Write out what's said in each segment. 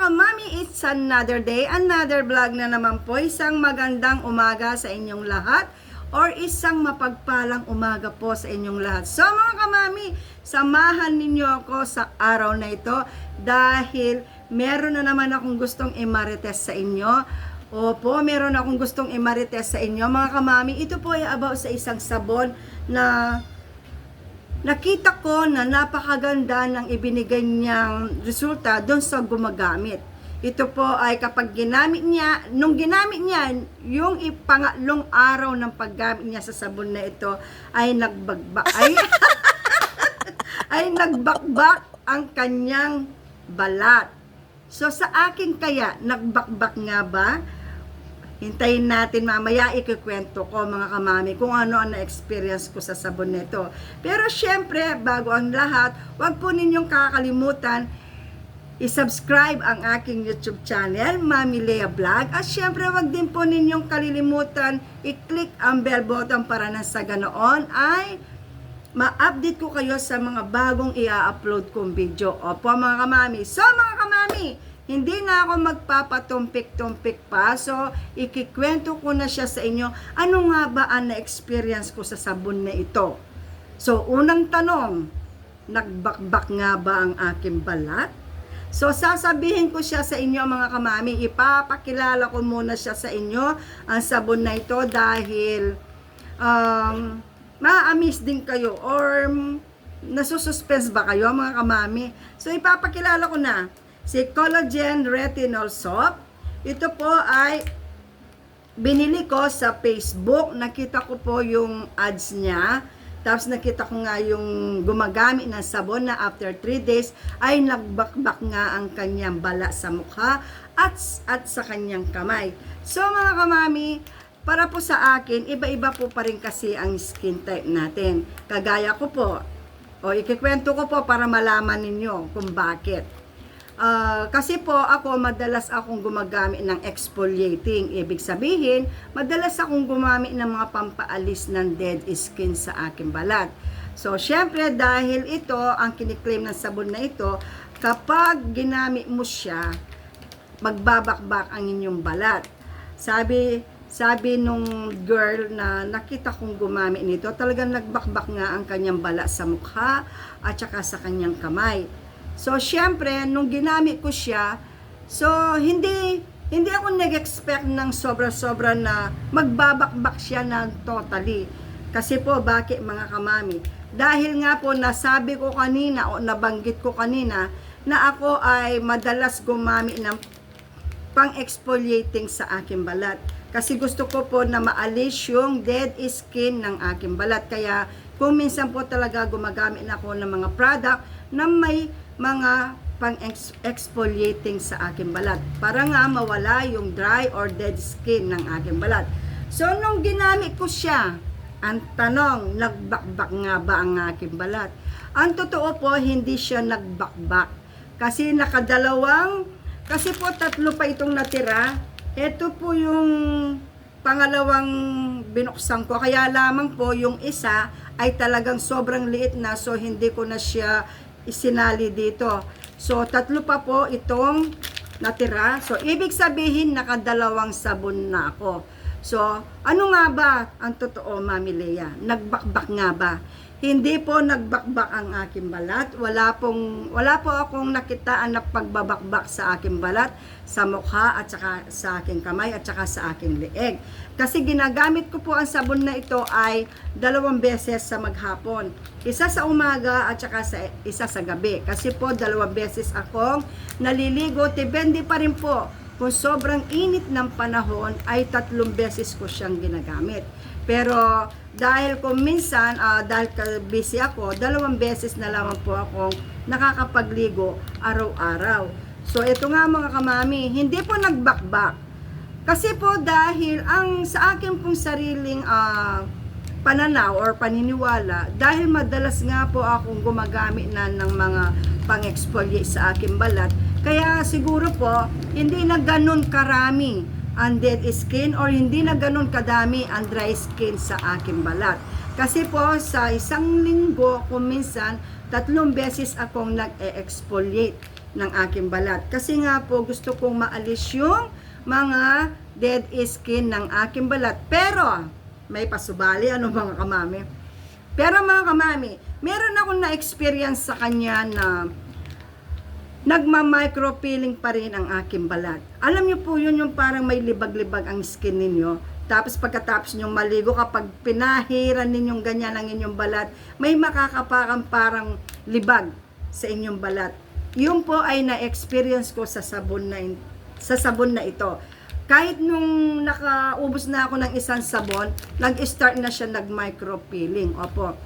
kamami, it's another day, another vlog na naman po. Isang magandang umaga sa inyong lahat or isang mapagpalang umaga po sa inyong lahat. So mga kamami, samahan ninyo ako sa araw na ito dahil meron na naman akong gustong imarites sa inyo. Opo, meron akong gustong imarites sa inyo mga kamami. Ito po ay about sa isang sabon na nakita ko na napakaganda ng ibinigay niyang resulta doon sa gumagamit. Ito po ay kapag ginamit niya, nung ginamit niya, yung ipangatlong araw ng paggamit niya sa sabon na ito ay nagbakbak ay nagbakbak ang kanyang balat. So sa akin kaya, nagbakbak nga ba? Hintayin natin mamaya, ikikwento ko mga kamami kung ano ang na-experience ko sa sabon nito. Pero syempre, bago ang lahat, huwag po ninyong kakalimutan i-subscribe ang aking YouTube channel, Mami Lea Vlog. At syempre, huwag din po ninyong kalilimutan i-click ang bell button para na sa ganoon ay ma-update ko kayo sa mga bagong i-upload kong video. Opo mga kamami. So mga kamami, hindi na ako magpapatumpik-tumpik pa. So, ikikwento ko na siya sa inyo. Ano nga ba ang na-experience ko sa sabon na ito? So, unang tanong, nagbakbak nga ba ang aking balat? So, sasabihin ko siya sa inyo mga kamami. Ipapakilala ko muna siya sa inyo, ang sabon na ito dahil ma-amaze din kayo or nasususpense ba kayo mga kamami? So, ipapakilala ko na. Si Collagen Retinol Soap. Ito po ay binili ko sa Facebook. Nakita ko po yung ads niya. Tapos nakita ko nga yung gumagamit ng sabon na after 3 days ay nagbakbak nga ang kanyang bala sa mukha at sa kanyang kamay. So mga kamami, para po sa akin, iba-iba po pa rin kasi ang skin type natin. Kagaya ko po, ikikwento ko po para malaman ninyo kung bakit. Kasi po ako, madalas akong gumagamit ng exfoliating. Ibig sabihin, madalas akong gumamit ng mga pampaalis ng dead skin sa aking balat. So, syempre, dahil ito, ang kiniklaim ng sabon na ito, kapag ginamit mo siya, magbabakbak ang inyong balat. Sabi nung girl na nakita kong gumamit nito, talagang nagbakbak nga ang kanyang balat sa mukha at saka sa kanyang kamay. So, syempre, nung ginamit ko siya, so, hindi ako nag-expect ng sobra-sobra na magbabakbak siya ng totally. Kasi po, bakit mga kamami? Dahil nga po, nasabi ko kanina o nabanggit ko kanina na ako ay madalas gumamit ng pang-exfoliating sa aking balat. Kasi gusto ko po na maalis yung dead skin ng aking balat. Kaya, kung minsan po talaga gumagamit na ako ng mga product na may mga pang-exfoliating sa aking balat para nga mawala yung dry or dead skin ng aking balat. So, nung ginamit ko siya, ang tanong, nagbakbak nga ba ang aking balat? Ang totoo po, hindi siya nagbakbak. Kasi kasi po tatlo pa itong natira. Ito po yung pangalawang binuksan ko. Kaya lamang po yung isa ay talagang sobrang liit na, so hindi ko na siya isinali dito. So, tatlo pa po itong natira. So, ibig sabihin, nakadalawang sabon na ako. So, ano nga ba ang totoo, Mami Lea? Nagbakbak nga ba? Hindi po nagbakbak ang aking balat. Wala po akong nakitaan na pagbabakbak sa aking balat, sa mukha at saka sa aking kamay at saka sa aking leeg. Kasi ginagamit ko po ang sabon na ito ay 2 beses sa maghapon. Isa sa umaga at saka isa sa gabi. Kasi po 2 beses akong naliligo. Depende pa rin po. Kung sobrang init ng panahon ay 3 beses ko siyang ginagamit. Pero dahil kung minsan, dahil busy ako, 2 beses na lamang po akong nakakapagligo araw-araw. So ito nga mga kamami, hindi po nagbakbak. Kasi po dahil sa akin pong sariling pananaw or paniniwala, dahil madalas nga po akong gumagamit na ng mga pang-exfoliate sa aking balat, kaya siguro po, hindi na ganun karami ang dead skin or hindi na ganun kadami ang dry skin sa aking balat. Kasi po, sa isang linggo, kung minsan, 3 beses akong nag-exfoliate. ng aking balat. Kasi nga po gusto kong maalis yung mga dead skin ng aking balat. Pero may pasubali, ano mga kamami? Pero mga kamami, meron akong na-experience sa kanya na nagma-micropeeling pa rin ang aking balat. Alam niyo po yun, yung parang may libag-libag ang skin ninyo. Tapos pagkatapos ninyong maligo, kapag pinahiran ninyong ganyan ang inyong balat, may makakaparang parang libag sa inyong balat. Yun po ay na-experience ko sa sabon na ito. Kahit nung nakaubos na ako ng isang sabon, nag-start na siya nag-micropeeling. Opo.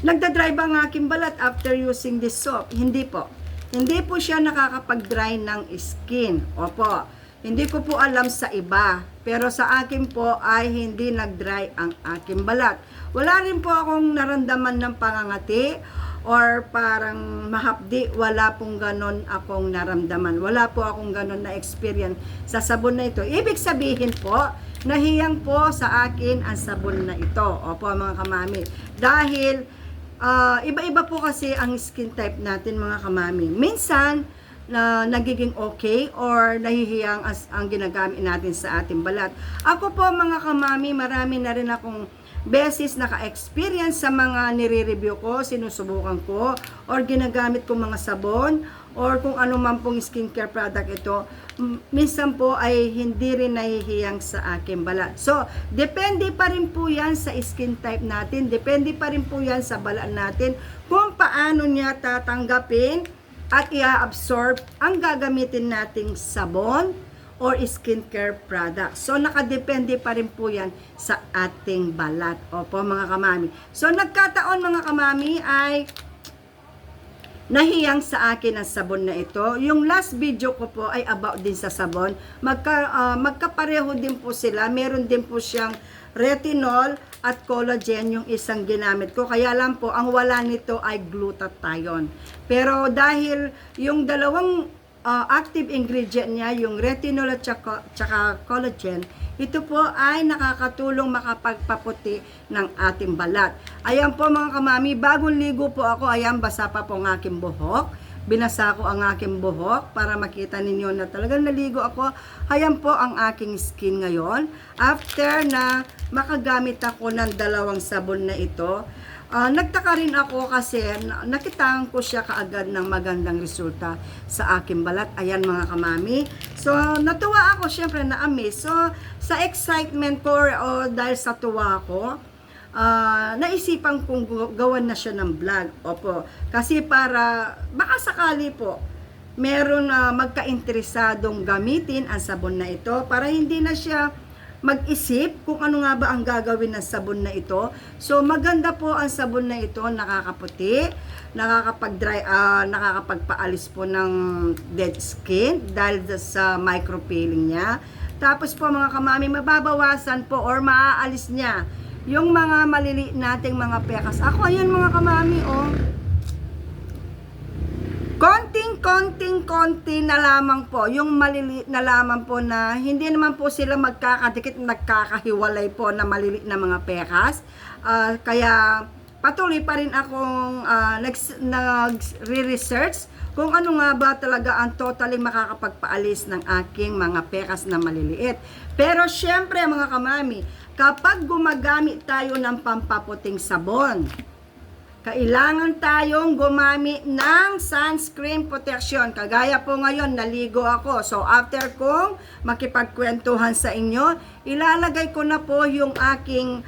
Nagda-dry ba ang aking balat after using this soap? Hindi po. Hindi po siya nakakapag-dry ng skin. Opo. Hindi ko po alam sa iba. Pero sa akin po ay hindi nag-dry ang aking balat. Wala rin po akong naramdaman ng pangangati or parang mahapdi. Wala pong ganon akong naramdaman. Wala po akong ganon na experience sa sabon na ito. Ibig sabihin po, nahiyang po sa akin ang sabon na ito. Opo mga kamami. Dahil iba-iba po kasi ang skin type natin mga kamami. Minsan, nagiging okay or nahihiyang ang ginagamit natin sa ating balat. Ako po mga kamami, marami na rin akong beses naka-experience sa mga nire-review ko, sinusubukan ko, or ginagamit ko mga sabon, or kung ano man pong skincare product ito, minsan po ay hindi rin nahihiyang sa aking balat. So, depende pa rin po yan sa skin type natin, depende pa rin po yan sa balat natin, kung paano niya tatanggapin at i-absorb ang gagamitin nating sabon or skincare product. So, nakadepende pa rin po yan sa ating balat. Opo, mga kamami. So, nagkataon mga kamami ay nahiyang sa akin ang sabon na ito. Yung last video ko po ay about din sa sabon. Magkapareho din po sila. Meron din po siyang retinol at collagen yung isang ginamit ko. Kaya lang po, ang wala nito ay glutathione. Pero dahil yung dalawang active ingredient niya, yung retinol at tsaka collagen, ito po ay nakakatulong makapagpaputi ng ating balat. Ayan po mga kamami, bagong ligo po ako, ayan basa pa po ang aking buhok. Binasa ko ang aking buhok para makita ninyo na talagang naligo ako. Ayan po ang aking skin ngayon. After na makagamit ako ng dalawang sabon na ito, nagtaka rin ako kasi nakitaan ko siya kaagad ng magandang resulta sa aking balat. Ayan mga kamami. So, natuwa ako, syempre na-amaze. So, sa excitement ko o dahil sa tuwa ko, naisipan kong gawan na siya ng vlog. Opo. Kasi para, baka sakali po, meron na magka-interesadong gamitin ang sabon na ito para hindi na siya mag-isip kung ano nga ba ang gagawin ng sabon na ito. So, maganda po ang sabon na ito, nakakaputi, nakakapag-dry, nakakapagpaalis po ng dead skin dahil sa micropeeling niya. Tapos po mga kamami, mababawasan po or maaalis niya yung mga maliliit nating mga pekas. Ako, ayan mga kamami, oh. Konting-konti na lamang po, yung maliliit na lamang po na hindi naman po sila magkakadikit, nagkakahiwalay po na maliliit na mga pekas. Kaya patuloy pa rin akong nag-re-research kung ano nga ba talaga ang totally makakapagpaalis ng aking mga pekas na maliliit. Pero syempre mga kamami, kapag gumagamit tayo ng pampaputing sabon, kailangan tayong gumamit ng sunscreen protection. Kagaya po ngayon, naligo ako. So, after kong makipagkwentuhan sa inyo, ilalagay ko na po yung aking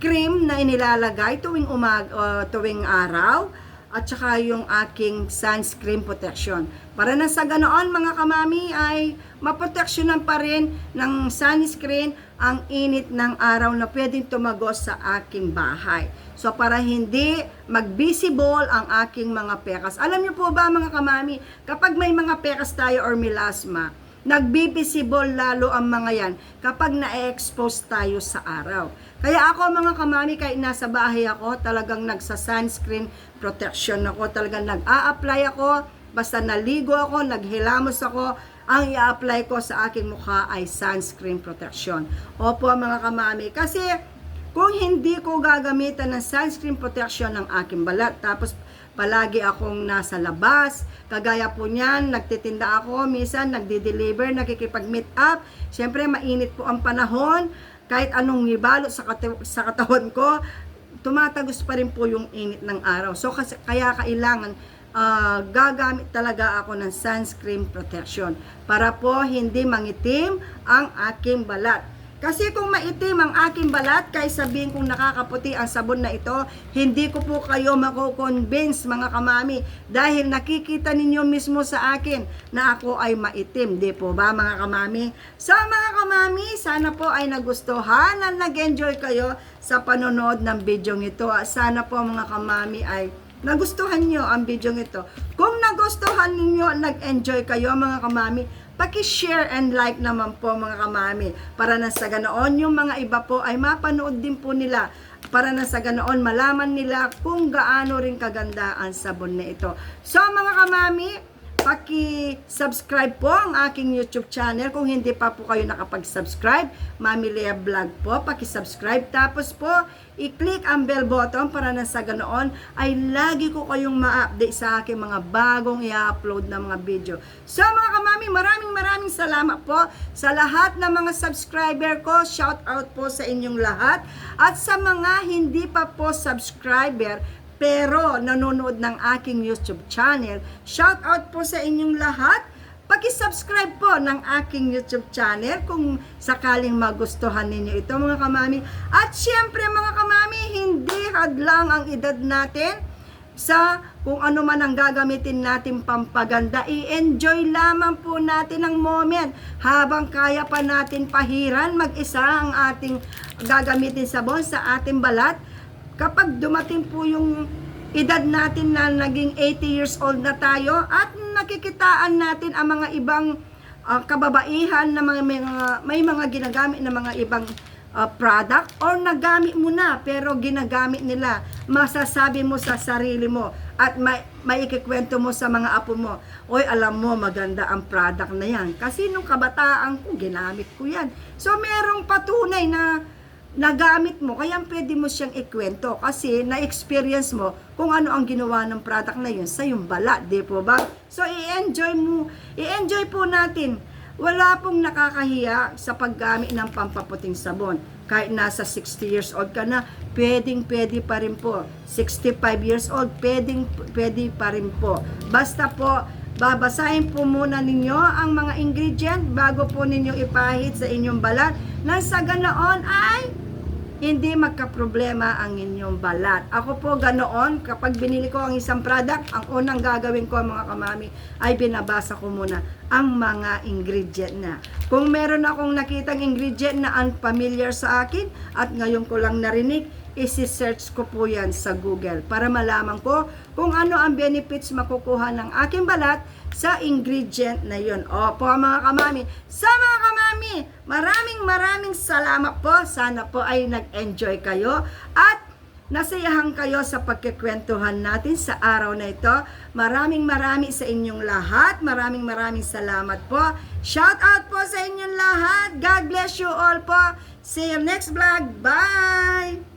cream na inilalagay tuwing araw. At saka yung aking sunscreen protection. Para na sa ganoon mga kamami ay maproteksyonan pa rin ng sunscreen ang init ng araw na pwedeng tumagos sa aking bahay. So para hindi mag-visible ang aking mga pekas. Alam niyo po ba mga kamami, kapag may mga pekas tayo or melasma, nag-visible lalo ang mga yan kapag na-expose tayo sa araw. Kaya ako mga kamami, kahit nasa bahay ako, talagang nagsa-sunscreen protection ako, talagang nag-a-apply ako, basta naligo ako, naghilamos ako, ang i-apply ko sa aking mukha ay sunscreen protection. Opo mga kamami, kasi kung hindi ko gagamitan ng sunscreen protection ng aking balat, tapos palagi akong nasa labas. Kagaya po niyan, nagtitinda ako, minsan nagdi-deliver, nakikipag-meet up. Siyempre, mainit po ang panahon. Kahit anong ibalot sa katawan ko, tumatagos pa rin po yung init ng araw. So, kaya kailangan gagamit talaga ako ng sunscreen protection para po hindi mangitim ang aking balat. Kasi kung maitim ang aking balat, kahit sabihin kong nakakaputi ang sabon na ito, hindi ko po kayo mako-convince mga kamami dahil nakikita ninyo mismo sa akin na ako ay maitim, di po ba mga kamami? So mga kamami, sana po ay nagustuhan at nag-enjoy kayo sa panonood ng video ito. Sana po mga kamami ay nagustuhan nyo ang video ito. Kung nagustuhan ninyo, nag-enjoy kayo mga kamami, paki-share and like naman po mga kamami para na sa ganoon yung mga iba po ay mapanood din po nila para na sa ganoon malaman nila kung gaano rin kaganda ang sabon na ito. So mga kamami, paki-subscribe po ang aking YouTube channel kung hindi pa po kayo nakapag-subscribe. Mami Lea Vlog po, paki-subscribe. Tapos po, i-click ang bell button para na sa ganoon ay lagi ko kayong ma-update sa aking mga bagong i-upload na mga video. So mga kamami, maraming salamat po sa lahat ng mga subscriber ko. Shout out po sa inyong lahat. At sa mga hindi pa po subscriber, pero nanonood ng aking YouTube channel, shout out po sa inyong lahat. Paki-subscribe po ng aking YouTube channel kung sakaling magustuhan ninyo ito mga kamami. At syempre mga kamami, hindi hadlang ang edad natin sa kung ano man ang gagamitin natin pampaganda. I-enjoy lamang po natin ang moment habang kaya pa natin pahiran mag-isa ang ating gagamitin sabon sa ating balat. Kapag dumating po yung edad natin na naging 80 years old na tayo at nakikitaan natin ang mga ibang kababaihan na may mga ginagamit na mga ibang product or nagamit mo na pero ginagamit nila, masasabi mo sa sarili mo at may ikikwento mo sa mga apo mo, oy alam mo maganda ang product na yan kasi nung kabataan ko ginamit ko yan. So merong patunay na nagamit mo, kaya pwede mo siyang ikwento kasi na-experience mo kung ano ang ginawa ng product na yun sa yung balat, di po ba? So, i-enjoy po natin. Wala pong nakakahiya sa paggamit ng pampaputing sabon. Kahit nasa 60 years old ka na, pwede pa rin po. 65 years old, pwede pa rin po. Basta po, babasahin po muna ninyo ang mga ingredient bago po ninyo ipahid sa inyong balat nang sa ganoon ay hindi magkaproblema ang inyong balat. Ako po ganoon, kapag binili ko ang isang product, ang unang gagawin ko mga kamami ay binabasa ko muna ang mga ingredient na. Kung meron akong nakitang ingredient na unfamiliar sa akin at ngayon ko lang narinig, isi-search ko po yan sa Google para malaman ko kung ano ang benefits makukuha ng aking balat sa ingredient na yun. Opo mga kamami. Sa mga kamami, maraming salamat po. Sana po ay nag-enjoy kayo at nasayahan kayo sa pagkikwentuhan natin sa araw na ito. Maraming sa inyong lahat. Maraming salamat po. Shout out po sa inyong lahat. God bless you all po. See you next vlog. Bye!